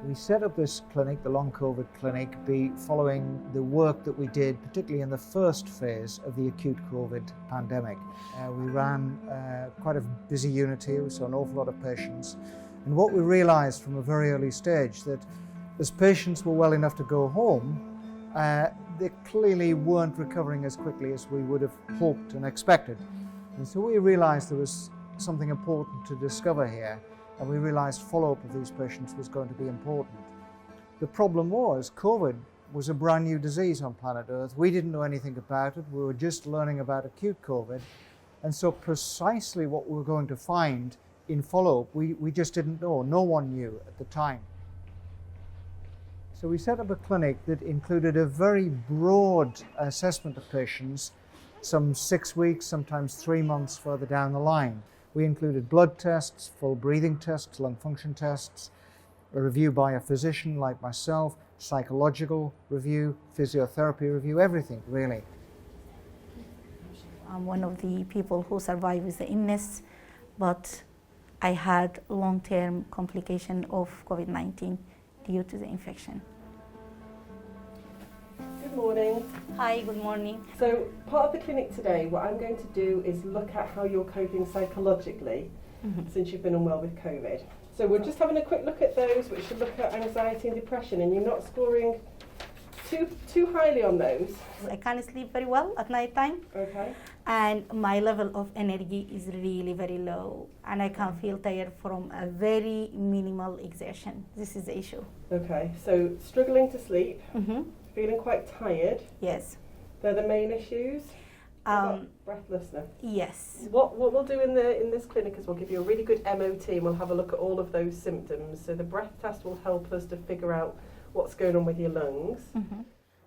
We set up this clinic, the long COVID clinic, following the work that we did, particularly in the first phase of the acute COVID pandemic. We ran quite a busy unit here, we saw an awful lot of patients. And what we realized from a very early stage that as patients were well enough to go home, they clearly weren't recovering as quickly as we would have hoped and expected. And so we realized there was something important to discover here, and we realized follow-up of these patients was going to be important. The problem was COVID was a brand new disease on planet Earth. We didn't know anything about it. We were just learning about acute COVID. And so precisely what we were going to find in follow-up, we just didn't know. No one knew at the time. So we set up a clinic that included a very broad assessment of patients, some 6 weeks, sometimes 3 months further down the line. We included blood tests, full breathing tests, lung function tests, a review by a physician like myself, psychological review, physiotherapy review, everything really. I'm one of the people who survived with the illness, but I had long-term complication of COVID-19 due to the infection. Good morning. Hi, good morning. So part of the clinic today, what I'm going to do is look at how you're coping psychologically since you've been unwell with COVID. So we're just having a quick look at those, which should look at anxiety and depression, and you're not scoring too highly on those. I can't sleep very well at night time. Okay. And my level of energy is really very low, and I can feel tired from a very minimal exertion. This is the issue. Okay, so struggling to sleep, feeling quite tired. Yes. They're the main issues. Breathlessness. Yes. What we'll do in this clinic is we'll give you a really good MOT and we'll have a look at all of those symptoms. So the breath test will help us to figure out what's going on with your lungs.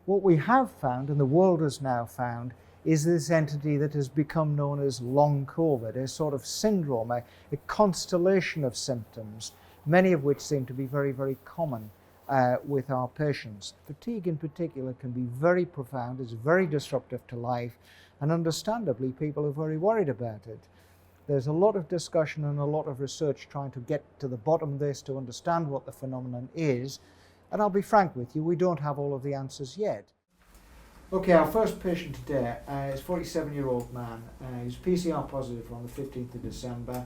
What we have found, and the world has now found, is this entity that has become known as long COVID, a sort of syndrome, a constellation of symptoms, many of which seem to be very, very common with our patients. Fatigue in particular can be very profound, it's very disruptive to life, and understandably people are very worried about it. There's a lot of discussion and a lot of research trying to get to the bottom of this to understand what the phenomenon is, and I'll be frank with you, we don't have all of the answers yet. Okay, our first patient today is a 47-year-old man. He's PCR positive on the 15th of December,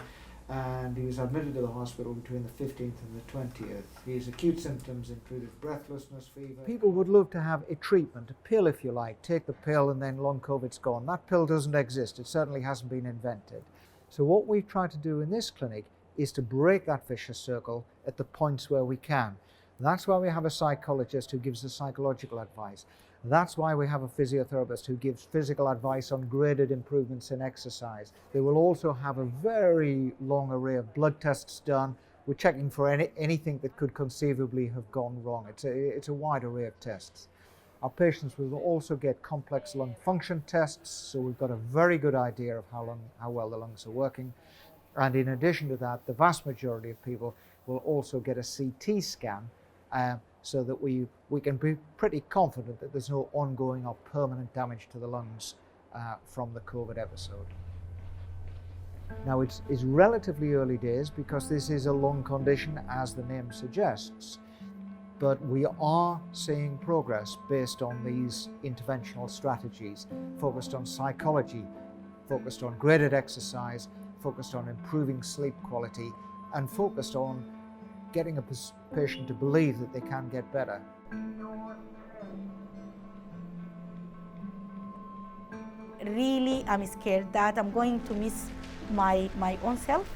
and he was admitted to the hospital between the 15th and the 20th. His acute symptoms included breathlessness, fever. People would love to have a treatment, a pill if you like, take the pill and then long COVID's gone. That pill doesn't exist, it certainly hasn't been invented. So what we've tried to do in this clinic is to break that vicious circle at the points where we can. That's why we have a psychologist who gives the psychological advice. That's why we have a physiotherapist who gives physical advice on graded improvements in exercise. They will also have a very long array of blood tests done. We're checking for anything that could conceivably have gone wrong. It's a wide array of tests. Our patients will also get complex lung function tests, so we've got a very good idea of how well the lungs are working. And in addition to that, the vast majority of people will also get a CT scan so that we can be pretty confident that there's no ongoing or permanent damage to the lungs from the COVID episode. Now it's relatively early days because this is a lung condition as the name suggests, but we are seeing progress based on these interventional strategies, focused on psychology, focused on graded exercise, focused on improving sleep quality, and focused on getting a patient to believe that they can get better. Really, I'm scared that I'm going to miss my own self.